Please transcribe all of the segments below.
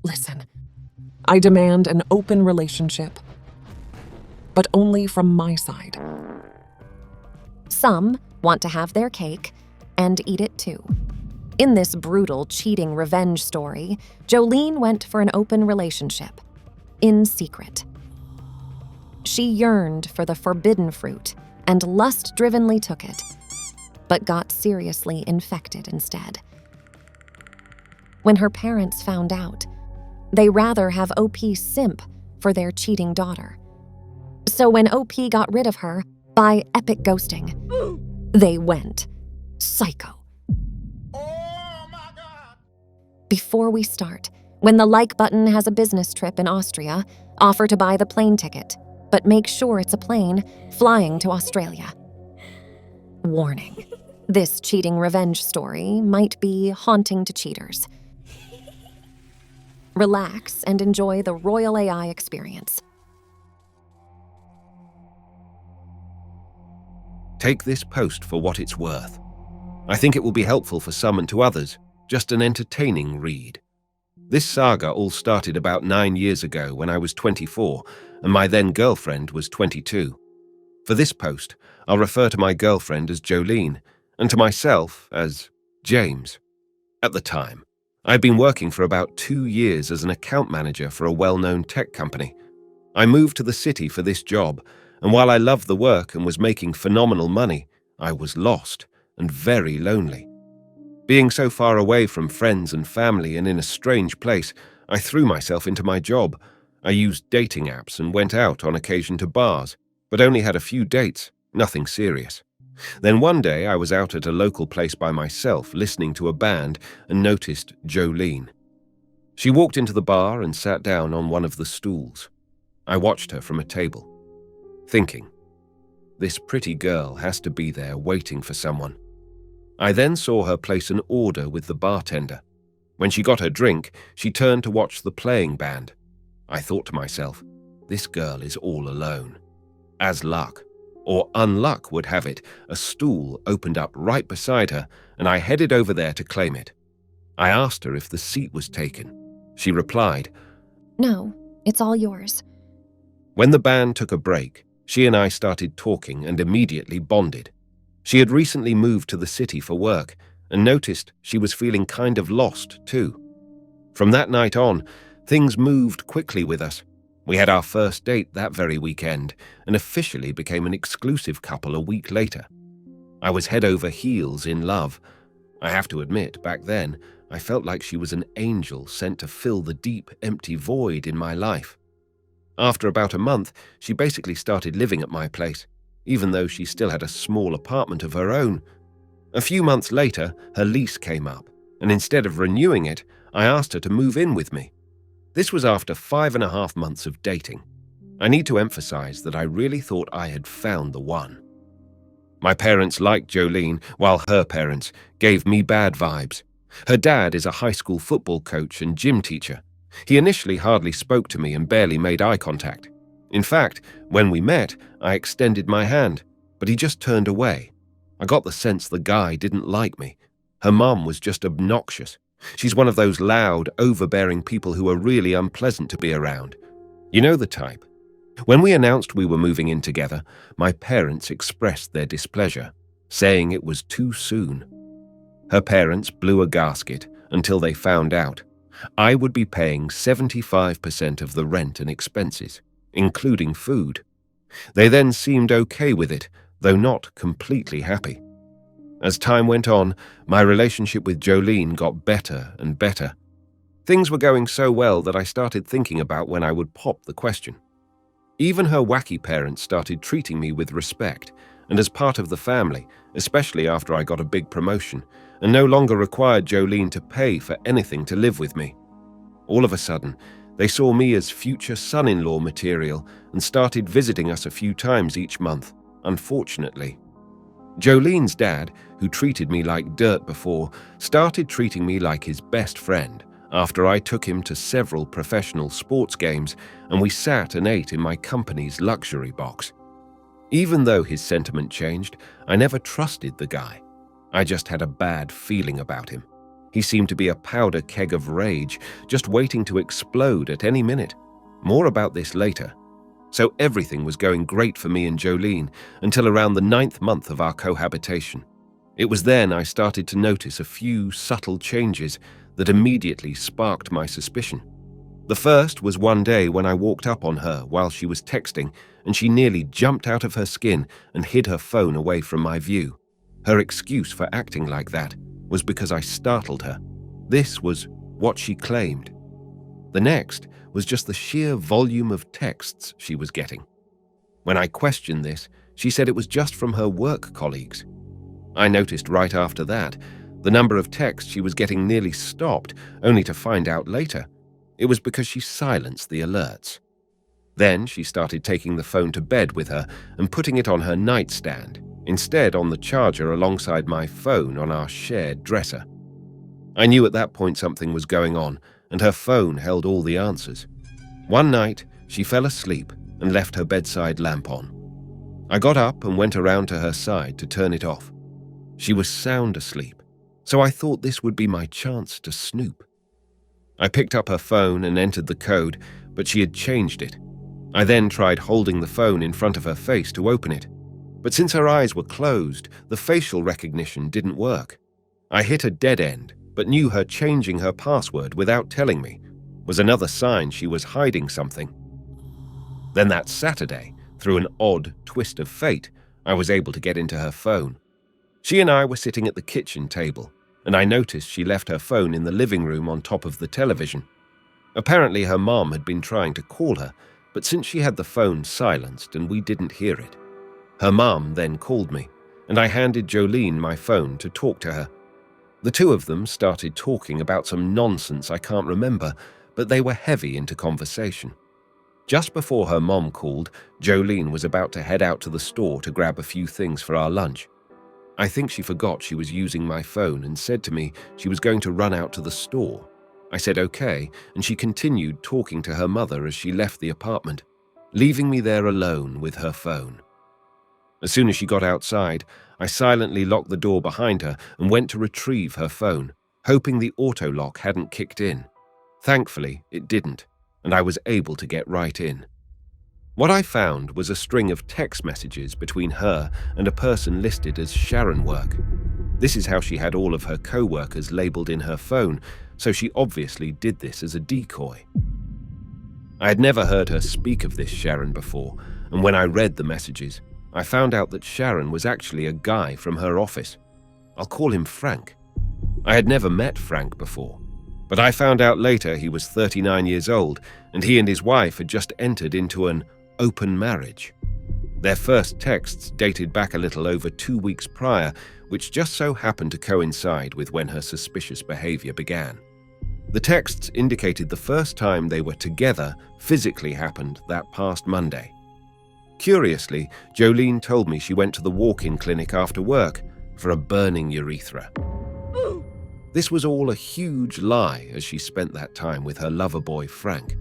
Listen, I demand an open relationship, but only from my side. Some want to have their cake and eat it too. In this brutal, cheating revenge story, Jolene went for an open relationship, in secret. She yearned for the forbidden fruit and lust-drivenly took it, but got seriously infected instead. When her parents found out, they rather have OP simp for their cheating daughter. So when OP got rid of her by epic ghosting, they went psycho. Oh my God! Before we start, when the like button has a business trip in Austria, offer to buy the plane ticket, but make sure it's a plane flying to Australia. Warning, this cheating revenge story might be haunting to cheaters. Relax and enjoy the Royal AI experience. Take this post for what it's worth. I think it will be helpful for some and to others, just an entertaining read. This saga all started about 9 years ago when I was 24 and my then girlfriend was 22. For this post, I'll refer to my girlfriend as Jolene and to myself as James. At the time, I'd been working for about 2 years as an account manager for a well-known tech company. I moved to the city for this job, and while I loved the work and was making phenomenal money, I was lost and very lonely. Being so far away from friends and family and in a strange place, I threw myself into my job. I used dating apps and went out on occasion to bars, but only had a few dates, nothing serious. Then one day I was out at a local place by myself listening to a band and noticed Jolene. She walked into the bar and sat down on one of the stools. I watched her from a table, thinking, this pretty girl has to be there waiting for someone. I then saw her place an order with the bartender. When she got her drink, she turned to watch the playing band. I thought to myself, this girl is all alone. As luck, or unluck would have it, a stool opened up right beside her, and I headed over there to claim it. I asked her if the seat was taken. She replied, No, it's all yours. When the band took a break, she and I started talking and immediately bonded. She had recently moved to the city for work and noticed she was feeling kind of lost too. From that night on, things moved quickly with us. We had our first date that very weekend and officially became an exclusive couple a week later. I was head over heels in love. I have to admit, back then, I felt like she was an angel sent to fill the deep, empty void in my life. After about a month, she basically started living at my place, even though she still had a small apartment of her own. A few months later, her lease came up, and instead of renewing it, I asked her to move in with me. This was after 5.5 months of dating. I need to emphasize that I really thought I had found the one. My parents liked Jolene, while her parents gave me bad vibes. Her dad is a high school football coach and gym teacher. He initially hardly spoke to me and barely made eye contact. In fact, when we met, I extended my hand, but he just turned away. I got the sense the guy didn't like me. Her mum was just obnoxious. She's one of those loud, overbearing people who are really unpleasant to be around. You know the type. When we announced we were moving in together, my parents expressed their displeasure, saying it was too soon. Her parents blew a gasket until they found out I would be paying 75% of the rent and expenses, including food. They then seemed okay with it, though not completely happy. As time went on, my relationship with Jolene got better and better. Things were going so well that I started thinking about when I would pop the question. Even her wacky parents started treating me with respect and as part of the family, especially after I got a big promotion, and no longer required Jolene to pay for anything to live with me. All of a sudden, they saw me as future son-in-law material and started visiting us a few times each month, unfortunately. Jolene's dad, who treated me like dirt before, started treating me like his best friend after I took him to several professional sports games and we sat and ate in my company's luxury box. Even though his sentiment changed, I never trusted the guy. I just had a bad feeling about him. He seemed to be a powder keg of rage, just waiting to explode at any minute. More about this later. So everything was going great for me and Jolene until around the 9th month of our cohabitation. It was then I started to notice a few subtle changes that immediately sparked my suspicion. The first was one day when I walked up on her while she was texting, and she nearly jumped out of her skin and hid her phone away from my view. Her excuse for acting like that was because I startled her. This was what she claimed. The next was just the sheer volume of texts she was getting. When I questioned this, she said it was just from her work colleagues. I noticed right after that, the number of texts she was getting nearly stopped, only to find out later it was because she silenced the alerts. Then she started taking the phone to bed with her and putting it on her nightstand, instead on the charger alongside my phone on our shared dresser. I knew at that point something was going on, and her phone held all the answers. One night, she fell asleep and left her bedside lamp on. I got up and went around to her side to turn it off. She was sound asleep, so I thought this would be my chance to snoop. I picked up her phone and entered the code, but she had changed it. I then tried holding the phone in front of her face to open it, but since her eyes were closed, the facial recognition didn't work. I hit a dead end, but knew her changing her password without telling me was another sign she was hiding something. Then that Saturday, through an odd twist of fate, I was able to get into her phone. She and I were sitting at the kitchen table, and I noticed she left her phone in the living room on top of the television. Apparently her mom had been trying to call her, but since she had the phone silenced and we didn't hear it. Her mom then called me, and I handed Jolene my phone to talk to her. The two of them started talking about some nonsense I can't remember, but they were heavy into conversation. Just before her mom called, Jolene was about to head out to the store to grab a few things for our lunch. I think she forgot she was using my phone and said to me she was going to run out to the store. I said okay, and she continued talking to her mother as she left the apartment, leaving me there alone with her phone. As soon as she got outside, I silently locked the door behind her and went to retrieve her phone, hoping the auto lock hadn't kicked in. Thankfully, it didn't, and I was able to get right in. What I found was a string of text messages between her and a person listed as Sharon Work. This is how she had all of her co-workers labeled in her phone, so she obviously did this as a decoy. I had never heard her speak of this Sharon before, and when I read the messages, I found out that Sharon was actually a guy from her office. I'll call him Frank. I had never met Frank before, but I found out later he was 39 years old, and he and his wife had just entered into an open marriage. Their first texts dated back a little over 2 weeks prior, which just so happened to coincide with when her suspicious behavior began. The texts indicated the first time they were together physically happened that past Monday. Curiously, Jolene told me she went to the walk-in clinic after work for a burning urethra. This was all a huge lie, as she spent that time with her lover boy Frank.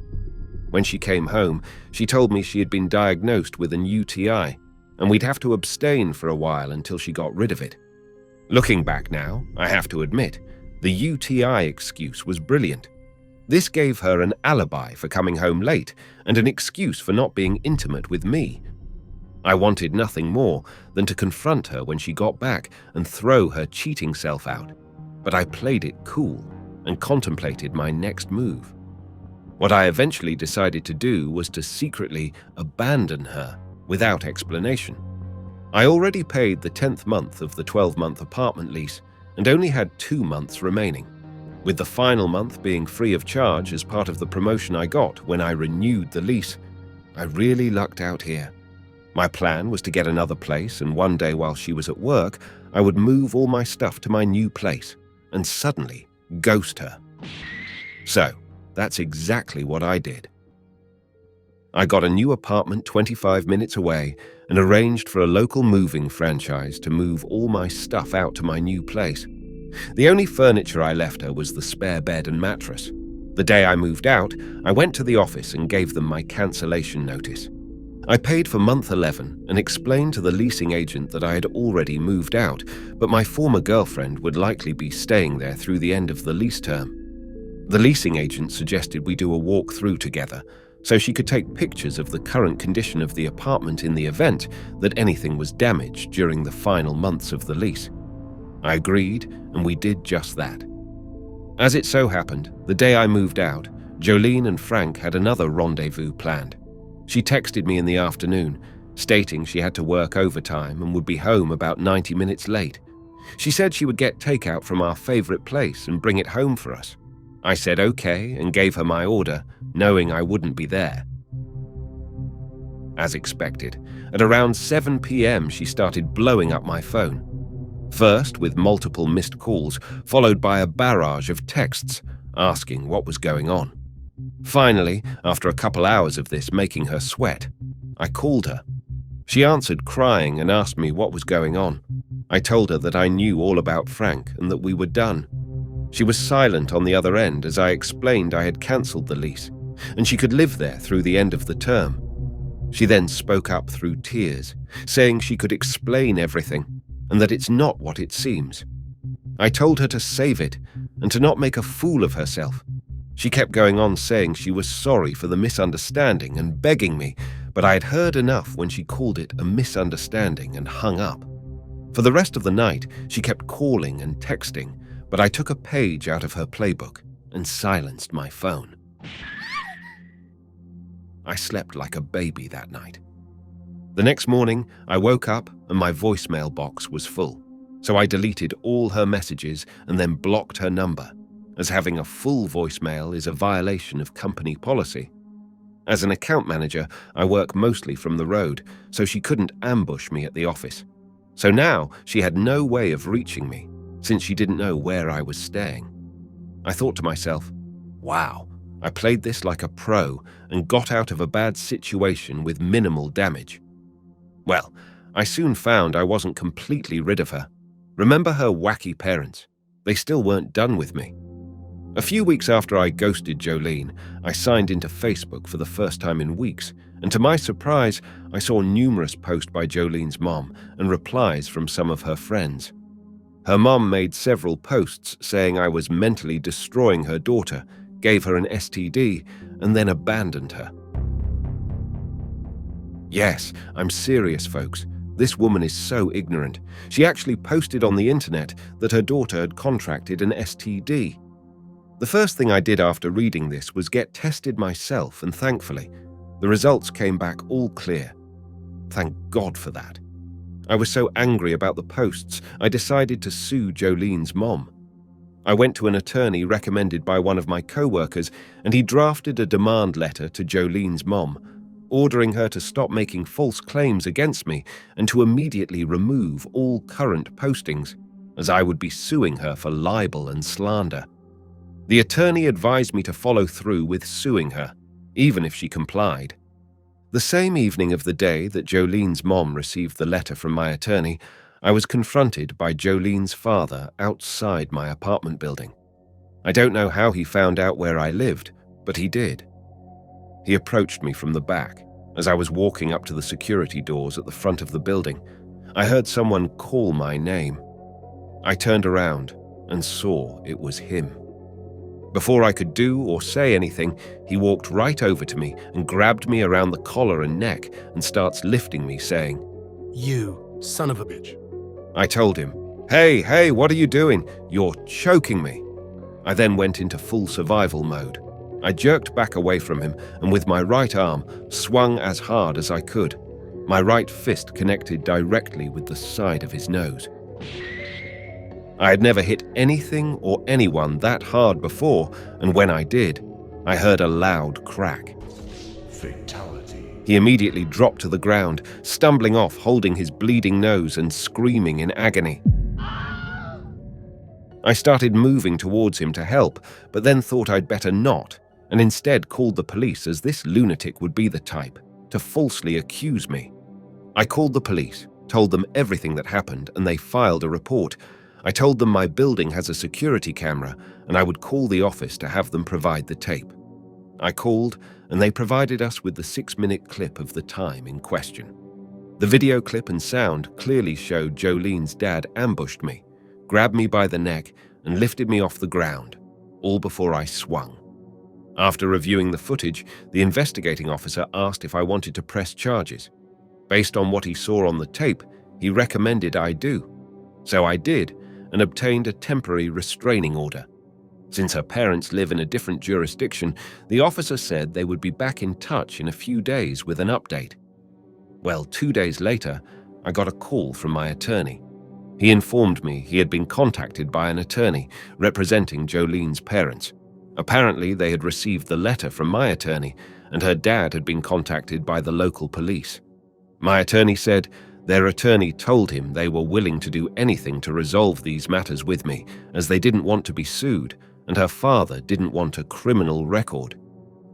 When she came home, she told me she had been diagnosed with an UTI, and we'd have to abstain for a while until she got rid of it. Looking back now, I have to admit, the UTI excuse was brilliant. This gave her an alibi for coming home late and an excuse for not being intimate with me. I wanted nothing more than to confront her when she got back and throw her cheating self out, but I played it cool and contemplated my next move. What I eventually decided to do was to secretly abandon her without explanation. I already paid the 10th month of the 12-month apartment lease and only had 2 months remaining, with the final month being free of charge as part of the promotion I got when I renewed the lease. I really lucked out here. My plan was to get another place, and one day while she was at work, I would move all my stuff to my new place and suddenly ghost her. So, that's exactly what I did. I got a new apartment 25 minutes away and arranged for a local moving franchise to move all my stuff out to my new place. The only furniture I left her was the spare bed and mattress. The day I moved out, I went to the office and gave them my cancellation notice. I paid for month 11 and explained to the leasing agent that I had already moved out, but my former girlfriend would likely be staying there through the end of the lease term. The leasing agent suggested we do a walk-through together, so she could take pictures of the current condition of the apartment in the event that anything was damaged during the final months of the lease. I agreed, and we did just that. As it so happened, the day I moved out, Jolene and Frank had another rendezvous planned. She texted me in the afternoon, stating she had to work overtime and would be home about 90 minutes late. She said she would get takeout from our favorite place and bring it home for us. I said okay and gave her my order, knowing I wouldn't be there. As expected, at around 7 p.m. she started blowing up my phone. First with multiple missed calls, followed by a barrage of texts asking what was going on. Finally, after a couple hours of this making her sweat, I called her. She answered crying and asked me what was going on. I told her that I knew all about Frank and that we were done. She was silent on the other end as I explained I had cancelled the lease, and she could live there through the end of the term. She then spoke up through tears, saying she could explain everything, and that it's not what it seems. I told her to save it, and to not make a fool of herself. She kept going on saying she was sorry for the misunderstanding and begging me, but I had heard enough when she called it a misunderstanding and hung up. For the rest of the night, she kept calling and texting, but I took a page out of her playbook and silenced my phone. I slept like a baby that night. The next morning, I woke up and my voicemail box was full, so I deleted all her messages and then blocked her number, as having a full voicemail is a violation of company policy. As an account manager, I work mostly from the road, so she couldn't ambush me at the office. So now she had no way of reaching me, since she didn't know where I was staying. I thought to myself, wow, I played this like a pro and got out of a bad situation with minimal damage. Well, I soon found I wasn't completely rid of her. Remember her wacky parents? They still weren't done with me. A few weeks after I ghosted Jolene, I signed into Facebook for the first time in weeks, and to my surprise, I saw numerous posts by Jolene's mom and replies from some of her friends. Her mom made several posts saying I was mentally destroying her daughter, gave her an STD, and then abandoned her. Yes, I'm serious, folks. This woman is so ignorant. She actually posted on the internet that her daughter had contracted an STD. The first thing I did after reading this was get tested myself, and thankfully, the results came back all clear. Thank God for that. I was so angry about the posts, I decided to sue Jolene's mom. I went to an attorney recommended by one of my co-workers, and he drafted a demand letter to Jolene's mom, ordering her to stop making false claims against me and to immediately remove all current postings, as I would be suing her for libel and slander. The attorney advised me to follow through with suing her, even if she complied. The same evening of the day that Jolene's mom received the letter from my attorney, I was confronted by Jolene's father outside my apartment building. I don't know how he found out where I lived, but he did. He approached me from the back. As I was walking up to the security doors at the front of the building, I heard someone call my name. I turned around and saw it was him. Before I could do or say anything, he walked right over to me and grabbed me around the collar and neck and starts lifting me, saying, You son of a bitch. I told him, Hey, what are you doing? You're choking me. I then went into full survival mode. I jerked back away from him and with my right arm swung as hard as I could. My right fist connected directly with the side of his nose. I had never hit anything or anyone that hard before, and when I did, I heard a loud crack. Fatality. He immediately dropped to the ground, stumbling off, holding his bleeding nose and screaming in agony. I started moving towards him to help, but then thought I'd better not, and instead called the police, as this lunatic would be the type to falsely accuse me. I called the police, told them everything that happened, and they filed a report. I told them my building has a security camera, and I would call the office to have them provide the tape. I called, and they provided us with the 6-minute clip of the time in question. The video clip and sound clearly showed Jolene's dad ambushed me, grabbed me by the neck, and lifted me off the ground, all before I swung. After reviewing the footage, the investigating officer asked if I wanted to press charges. Based on what he saw on the tape, he recommended I do. So I did, and obtained a temporary restraining order. Since her parents live in a different jurisdiction, the officer said they would be back in touch in a few days with an update. Well, 2 days later, I got a call from my attorney. He informed me he had been contacted by an attorney representing Jolene's parents. Apparently, they had received the letter from my attorney, and her dad had been contacted by the local police. My attorney said their attorney told him they were willing to do anything to resolve these matters with me, as they didn't want to be sued, and her father didn't want a criminal record.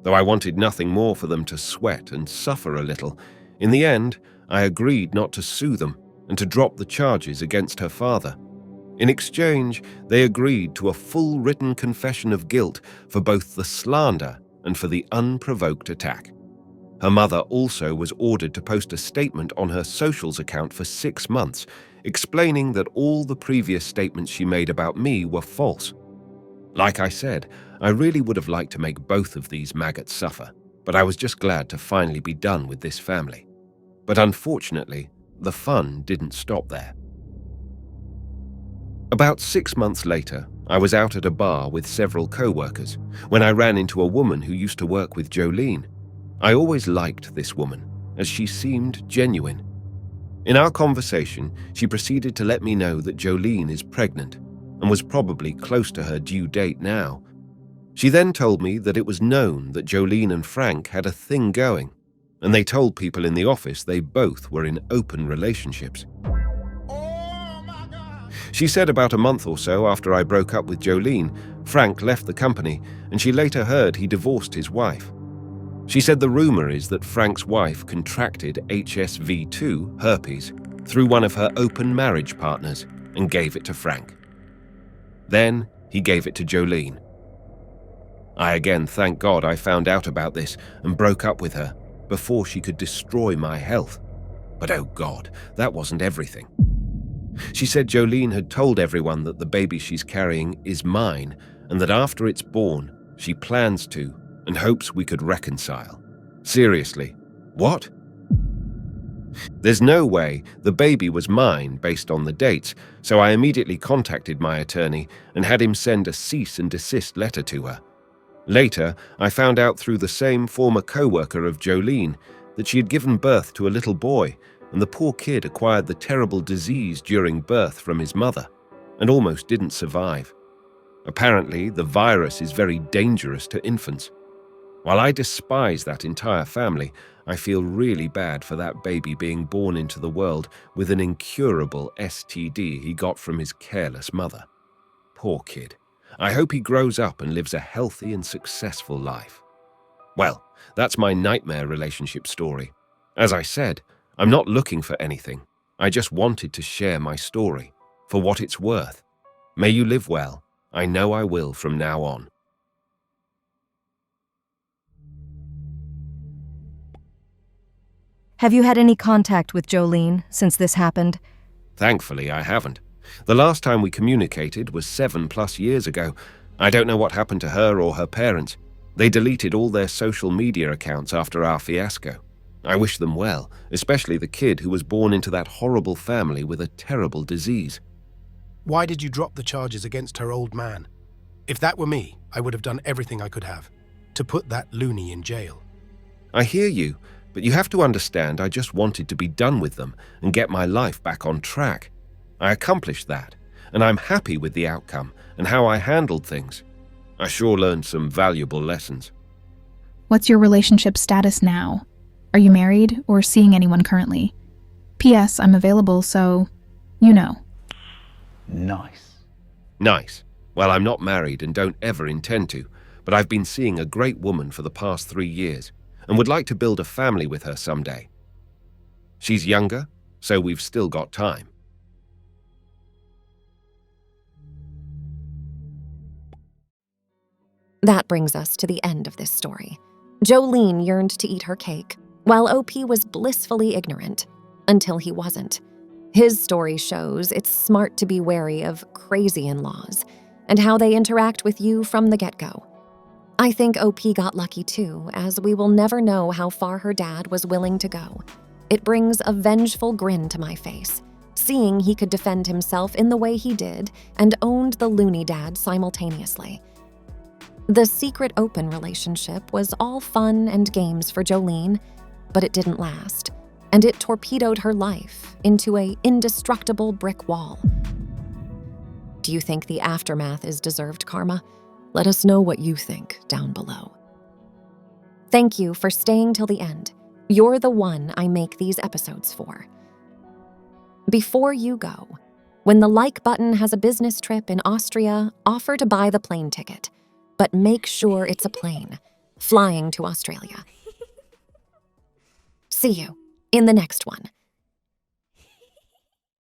Though I wanted nothing more for them to sweat and suffer a little, in the end, I agreed not to sue them and to drop the charges against her father. In exchange, they agreed to a full written confession of guilt for both the slander and for the unprovoked attack. Her mother also was ordered to post a statement on her socials account for 6 months, explaining that all the previous statements she made about me were false. Like I said, I really would have liked to make both of these maggots suffer, but I was just glad to finally be done with this family. But unfortunately, the fun didn't stop there. About 6 months later, I was out at a bar with several co-workers when I ran into a woman who used to work with Jolene. I always liked this woman, as she seemed genuine. In our conversation, she proceeded to let me know that Jolene is pregnant and was probably close to her due date now. She then told me that it was known that Jolene and Frank had a thing going, and they told people in the office they both were in open relationships. She said about a month or so after I broke up with Jolene, Frank left the company, and she later heard he divorced his wife. She said the rumor is that Frank's wife contracted HSV-2, herpes, through one of her open marriage partners and gave it to Frank. Then he gave it to Jolene. I again thank God I found out about this and broke up with her before she could destroy my health. But oh God, that wasn't everything. She said Jolene had told everyone that the baby she's carrying is mine, and that after it's born, she plans to and hopes we could reconcile. Seriously, what? There's no way the baby was mine based on the dates, so I immediately contacted my attorney and had him send a cease and desist letter to her. Later, I found out through the same former co-worker of Jolene that she had given birth to a little boy, and the poor kid acquired the terrible disease during birth from his mother and almost didn't survive. Apparently, the virus is very dangerous to infants. While I despise that entire family, I feel really bad for that baby being born into the world with an incurable STD he got from his careless mother. Poor kid. I hope he grows up and lives a healthy and successful life. Well, that's my nightmare relationship story. As I said, I'm not looking for anything. I just wanted to share my story, for what it's worth. May you live well. I know I will from now on. Have you had any contact with Jolene since this happened? Thankfully, I haven't. The last time we communicated was 7+ years ago. I don't know what happened to her or her parents. They deleted all their social media accounts after our fiasco. I wish them well, especially the kid who was born into that horrible family with a terrible disease. Why did you drop the charges against her old man? If that were me, I would have done everything I could have to put that loony in jail. I hear you, but you have to understand I just wanted to be done with them and get my life back on track. I accomplished that, and I'm happy with the outcome and how I handled things. I sure learned some valuable lessons. What's your relationship status now? Are you married or seeing anyone currently? P.S. I'm available, so you know. Nice. Nice. Well, I'm not married and don't ever intend to, but I've been seeing a great woman for the past 3 years and would like to build a family with her someday. She's younger, so we've still got time. That brings us to the end of this story. Jolene yearned to eat her cake, while OP was blissfully ignorant, until he wasn't. His story shows it's smart to be wary of crazy in-laws and how they interact with you from the get-go. I think OP got lucky too, as we will never know how far her dad was willing to go. It brings a vengeful grin to my face, seeing he could defend himself in the way he did and owned the loony dad simultaneously. The secret open relationship was all fun and games for Jolene, but it didn't last, and it torpedoed her life into an indestructible brick wall. Do you think the aftermath is deserved karma? Let us know what you think down below. Thank you for staying till the end. You're the one I make these episodes for. Before you go, when the like button has a business trip in Austria, offer to buy the plane ticket, but make sure it's a plane flying to Australia. See you in the next one.